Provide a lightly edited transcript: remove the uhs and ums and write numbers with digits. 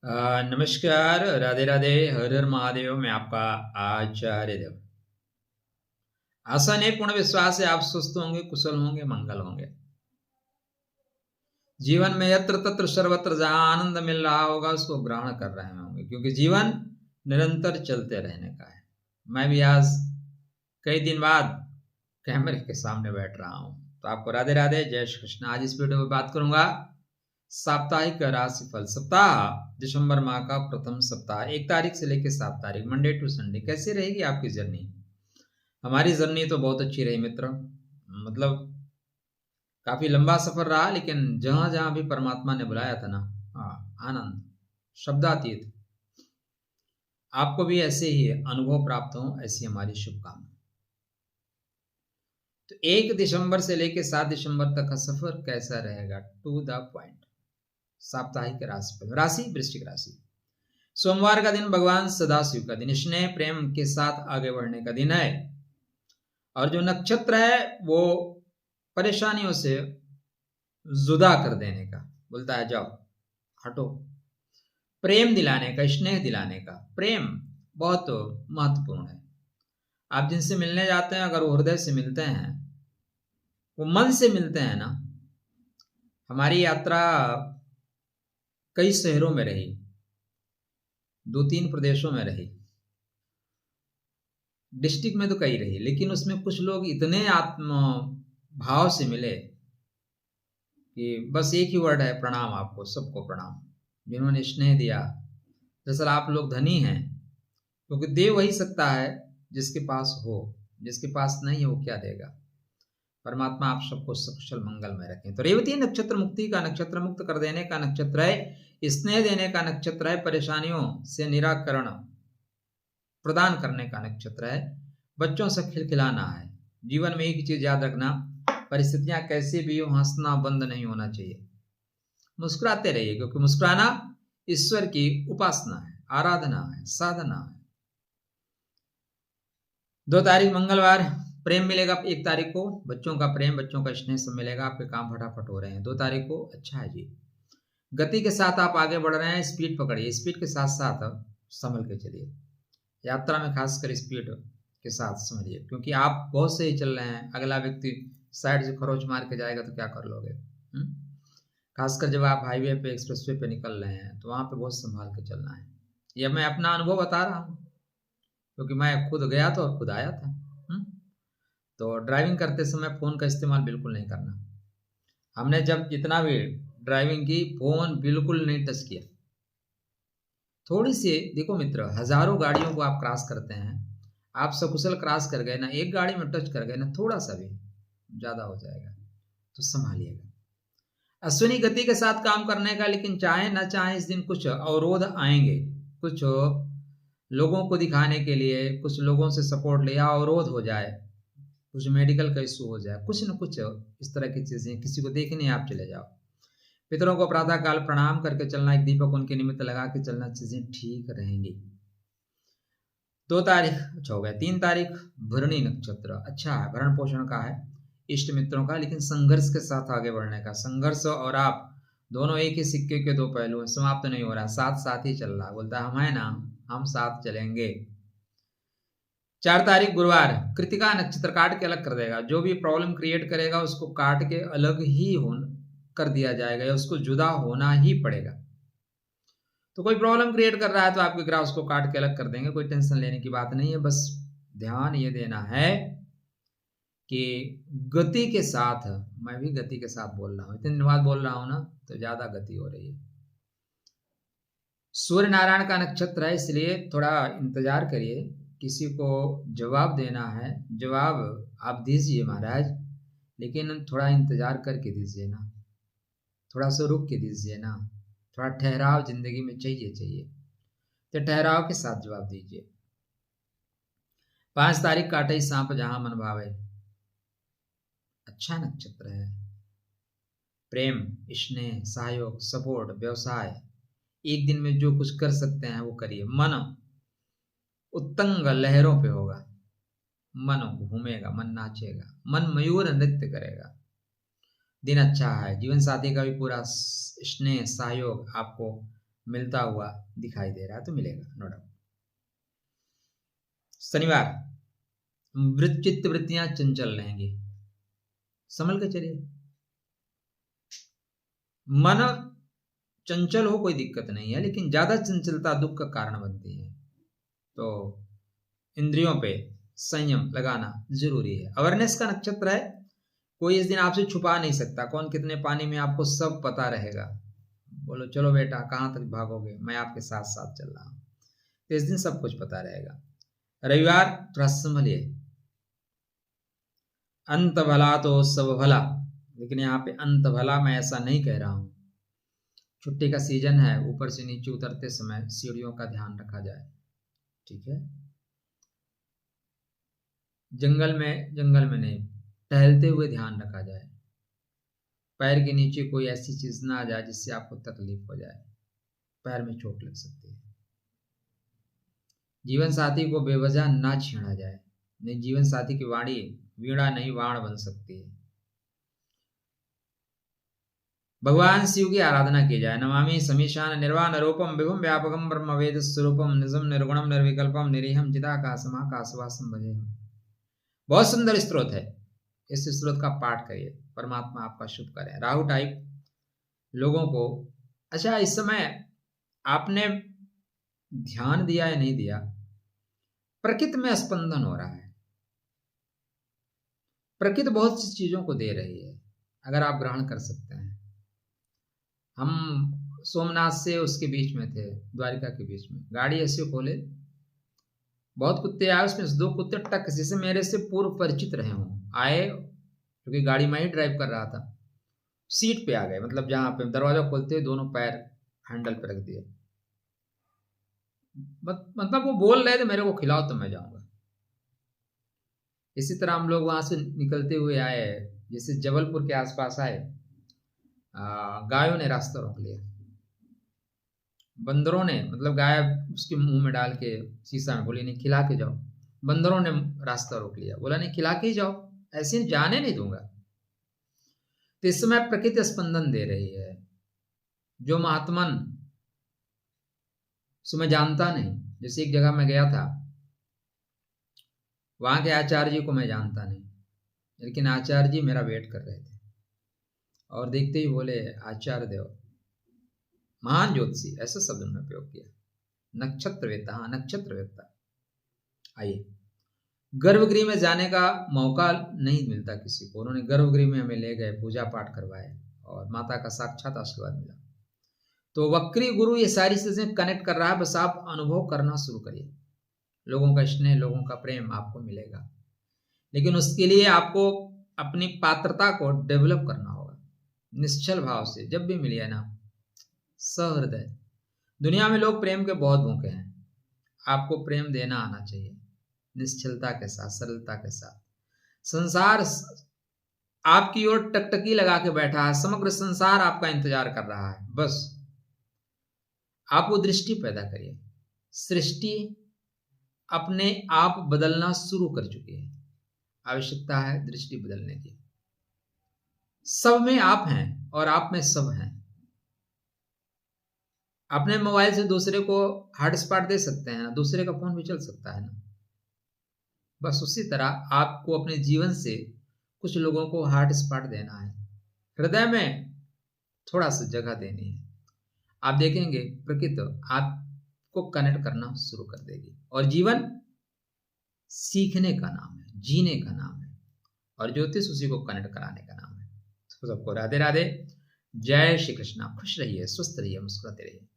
नमस्कार, राधे राधे, हर हर महादेव। मैं आपका आचार्य देव। आशा नहीं, पूर्ण विश्वास है आप स्वस्थ होंगे, कुशल होंगे, मंगल होंगे। जीवन में यत्र तत्र सर्वत्र जहां आनंद मिल रहा होगा उसको ग्रहण कर रहे होंगे, क्योंकि जीवन निरंतर चलते रहने का है। मैं भी आज कई दिन बाद कैमरे के सामने बैठ रहा हूं, तो आपको राधे राधे, जय श्री कृष्ण। आज इस वीडियो में बात करूंगा साप्ताहिक राशिफल। सप्ताह दिसंबर माह का प्रथम सप्ताह 1 तारीख से लेकर 7 तारीख, मंडे टू संडे। कैसी रहेगी आपकी जर्नी? हमारी जर्नी तो बहुत अच्छी रही मित्र। मतलब काफी लंबा सफर रहा, लेकिन जहां जहां भी परमात्मा ने बुलाया था ना, आनंद शब्दातीत। आपको भी ऐसे ही अनुभव प्राप्त हो, ऐसी हमारी शुभकामना। तो 1 दिसंबर से लेकर 7 दिसंबर तक का सफर कैसा रहेगा? To the point. साप्ताहिक राशिफल। राशि वृश्चिक राशि। सोमवार का दिन भगवान सदाशिव का दिन, स्नेह प्रेम के साथ आगे बढ़ने का दिन है। और जो नक्षत्र है वो परेशानियों से जुदा कर देने का बोलता है, जाओ हटो। प्रेम दिलाने का, स्नेह दिलाने का। प्रेम बहुत महत्वपूर्ण है। आप जिनसे मिलने जाते हैं, अगर वो हृदय से मिलते हैं, वो मन से मिलते हैं ना। हमारी यात्रा कई शहरों में रही, 2-3 प्रदेशों में रही, डिस्ट्रिक्ट में तो कई रही, लेकिन उसमें कुछ लोग इतने आत्म भाव से मिले कि बस एक ही वर्ड है, प्रणाम। आपको सबको प्रणाम, जिन्होंने स्नेह दिया। दरअसल आप लोग धनी हैं, क्योंकि दे वही सकता है जिसके पास हो। जिसके पास नहीं है वो क्या देगा? परमात्मा आप सबको सकुशल मंगल में रखें। तो रेवती नक्षत्र मुक्ति का नक्षत्र, मुक्त कर देने का नक्षत्र है, स्नेह देने का नक्षत्र है, परेशानियों से निराकरण प्रदान करने का नक्षत्र है, बच्चों से खिलखिलाना है। जीवन में एक चीज याद रखना, परिस्थितियां कैसे भी हो, हंसना बंद नहीं होना चाहिए। मुस्कुराते रहिए, क्योंकि मुस्कुराना ईश्वर की उपासना है, आराधना है, साधना है। 2 तारीख मंगलवार प्रेम मिलेगा। 1 तारीख को बच्चों का प्रेम, बच्चों का स्नेह सब मिलेगा। आपके काम फटाफट हो रहे हैं। 2 तारीख को अच्छा है जी। गति के साथ आप आगे बढ़ रहे हैं, स्पीड पकड़िए, स्पीड के साथ साथ संभल के चलिए। यात्रा में खासकर स्पीड के साथ समझिए, क्योंकि आप बहुत सही चल रहे हैं, अगला व्यक्ति साइड से खरोच मार के जाएगा तो क्या कर लोगे? खासकर जब आप हाईवे पे, एक्सप्रेसवे पे निकल रहे हैं, तो वहां पे बहुत संभाल के चलना है। यह मैं अपना अनुभव बता रहा हूँ, क्योंकि मैं खुद गया था और खुद आया था। तो ड्राइविंग करते समय फोन का इस्तेमाल बिल्कुल नहीं करना। हमने जब जितना भी ड्राइविंग की, फोन बिल्कुल नहीं टच किया। थोड़ी सी देखो मित्र, हजारों गाड़ियों को आप क्रॉस करते हैं, आप सकुशल क्रॉस कर गए ना, एक गाड़ी में टच कर गए ना, थोड़ा सा भी ज्यादा हो जाएगा, तो संभालिएगा। अश्विनी गति के साथ काम करने का, लेकिन चाहे ना चाहे इस दिन कुछ अवरोध आएंगे। कुछ लोगों को दिखाने के लिए, कुछ लोगों से सपोर्ट लिया, अवरोध हो जाए, कुछ मेडिकल का इशू हो जाए, कुछ न कुछ इस तरह की चीजें, किसी को देखने आप चले जाओ। पितरों को प्रातः काल प्रणाम करके चलना, एक दीपक उनके निमित्त लगा के चलना, चीजें ठीक रहेंगी। 2 तारीख अच्छा हो गया। 3 तारीख भरणी नक्षत्र अच्छा है, भरण पोषण का है, इष्ट मित्रों का, लेकिन संघर्ष के साथ आगे बढ़ने का। संघर्ष और आप दोनों एक ही सिक्के के दो पहलू हैं, समाप्त नहीं हो रहा, साथ साथ ही चल रहा है। बोलता है हम है ना, हम साथ चलेंगे। 4 तारीख गुरुवार कृतिका नक्षत्र काट के अलग कर देगा। जो भी प्रॉब्लम क्रिएट करेगा उसको काट के अलग ही कर दिया जाएगा, या उसको जुदा होना ही पड़ेगा। तो कोई प्रॉब्लम क्रिएट कर रहा है तो आपके ग्राफ उसको काट के अलग कर देंगे, कोई टेंशन लेने की बात नहीं है। बस ध्यान ये देना है कि गति के साथ, मैं भी गति के साथ बोल रहा हूं, इतने दिन बाद बोल रहा हूं ना, तो ज्यादा गति हो रही है। सूर्य नारायण का नक्षत्र है, इसलिए थोड़ा इंतजार करिए। किसी को जवाब देना है, जवाब आप दीजिए महाराज, लेकिन थोड़ा इंतजार करके दीजिए ना, थोड़ा सा रुक के दीजिए ना, थोड़ा ठहराव जिंदगी में चाहिए। तो ठहराव के साथ जवाब दीजिए। 5 तारीख काटे सांप जहां मन भावे, अच्छा नक्षत्र है। प्रेम, स्नेह, सहयोग, सपोर्ट, व्यवसाय, एक दिन में जो कुछ कर सकते हैं वो करिए। मन उत्तंग लहरों पे होगा, मन घूमेगा, मन नाचेगा, मन मयूर नृत्य करेगा। दिन अच्छा है। जीवन साथी का भी पूरा स्नेह सहयोग आपको मिलता हुआ दिखाई दे रहा है, तो मिलेगा, नो डाउट। शनिवार, चित्त वृत्तियां चंचल रहेंगी, संभल के चलिए। मन चंचल हो कोई दिक्कत नहीं है, लेकिन ज्यादा चंचलता दुख का कारण बनती है, तो इंद्रियों पे संयम लगाना जरूरी है। अवेयरनेस का नक्षत्र है, कोई इस दिन आपसे छुपा नहीं सकता, कौन कितने पानी में आपको सब पता रहेगा। बोलो चलो बेटा कहाँ तक भागोगे, मैं आपके साथ साथ चल रहा हूँ, तो इस दिन सब कुछ पता रहेगा। रविवार थोड़ा संभलिए, अंत भला तो सब भला, लेकिन यहाँ पे अंत भला मैं ऐसा नहीं कह रहा हूं। छुट्टी का सीजन है, ऊपर से नीचे उतरते समय सीढ़ियों का ध्यान रखा जाए, ठीक है। जंगल में नहीं, टहलते हुए ध्यान रखा जाए, पैर के नीचे कोई ऐसी चीज ना आ जाए जिससे आपको तकलीफ हो जाए, पैर में चोट लग सकती है। जीवन साथी को बेवजह ना छेड़ा जाए, नहीं जीवन साथी की वाणी वीणा नहीं वाण बन सकती है। भगवान शिव की आराधना की जाए। नमामि समीशान निर्वाण रूपम विभुम व्यापकम ब्रह्म वेद स्वरूपम निजम निर्गुणम निर्विकल्पम निरीहम चिदाकाशम आकाशवासम भजेहम। बहुत सुंदर स्त्रोत है, इस स्त्रोत का पाठ करिए, परमात्मा आपका शुभ करें। राहु टाइप लोगों को, अच्छा इस समय आपने ध्यान दिया या नहीं दिया, प्रकृति में स्पंदन हो रहा है, प्रकृति बहुत सी चीजों को दे रही है, अगर आप ग्रहण कर सकते हैं। हम सोमनाथ से उसके बीच में थे, द्वारिका के बीच में, गाड़ी ऐसे खोले, बहुत कुत्ते आए, उसमें से 2 कुत्ते टक जैसे मेरे से पूर्व परिचित रहे हों, आए क्योंकि गाड़ी मैं ही ड्राइव कर रहा था, सीट पे आ गए, मतलब जहां पे दरवाजा खोलते दोनों पैर हैंडल पे रख दिए, मतलब वो बोल रहे थे मेरे को खिलाओ तो मैं जाऊंगा। इसी तरह हम लोग वहां से निकलते हुए आए, जैसे जबलपुर के आसपास आए, गायों ने रास्ता रोक लिया, बंदरों ने, मतलब गाय उसके मुंह में डाल के शीशा में बोली नहीं खिला के जाओ, बंदरों ने रास्ता रोक लिया, बोला नहीं खिला के ही जाओ, ऐसे जाने नहीं दूंगा। तो इस समय प्रकृति स्पंदन दे रही है, जो महात्मन सो मैं जानता नहीं, जैसे एक जगह मैं गया था, वहां के आचार्य जी को मैं जानता नहीं, लेकिन आचार्य जी मेरा वेट कर रहे थे, और देखते ही बोले आचार्य देव, महान ज्योतिषी, ऐसा शब्द उन्होंने प्रयोग किया, नक्षत्रवेत्ता, हाँ नक्षत्रवेत्ता। आइए, गर्भगृह में जाने का मौका नहीं मिलता किसी को, उन्होंने गर्भगृह में हमें ले गए, पूजा पाठ करवाए और माता का साक्षात आशीर्वाद मिला। तो वक्री गुरु ये सारी चीजें कनेक्ट कर रहा है, बस आप अनुभव करना शुरू करिए, लोगों का स्नेह, लोगों का प्रेम आपको मिलेगा, लेकिन उसके लिए आपको अपनी पात्रता को डेवलप करना होगा, निश्चल भाव से जब भी मिलिए ना, सहृदय। दुनिया में लोग प्रेम के बहुत भूखे हैं, आपको प्रेम देना आना चाहिए, निश्चलता के साथ, सरलता के साथ। संसार आपकी ओर टकटकी लगा के बैठा है, समग्र संसार आपका इंतजार कर रहा है, बस आप वो दृष्टि पैदा करिए। सृष्टि अपने आप बदलना शुरू कर चुकी है, आवश्यकता है दृष्टि बदलने की। सब में आप हैं और आप में सब हैं। अपने मोबाइल से दूसरे को हॉटस्पॉट दे सकते हैं ना, दूसरे का फोन भी चल सकता है ना, बस उसी तरह आपको अपने जीवन से कुछ लोगों को हॉटस्पॉट देना है, हृदय में थोड़ा सा जगह देनी है। आप देखेंगे प्रकृति आपको कनेक्ट करना शुरू कर देगी, और जीवन सीखने का नाम है, जीने का नाम है, और ज्योतिष उसी को कनेक्ट कराने का नाम है। तो सबको राधे राधे, जय श्री कृष्णा, खुश रहिए, स्वस्थ रहिए, मुस्कुराते रहिए।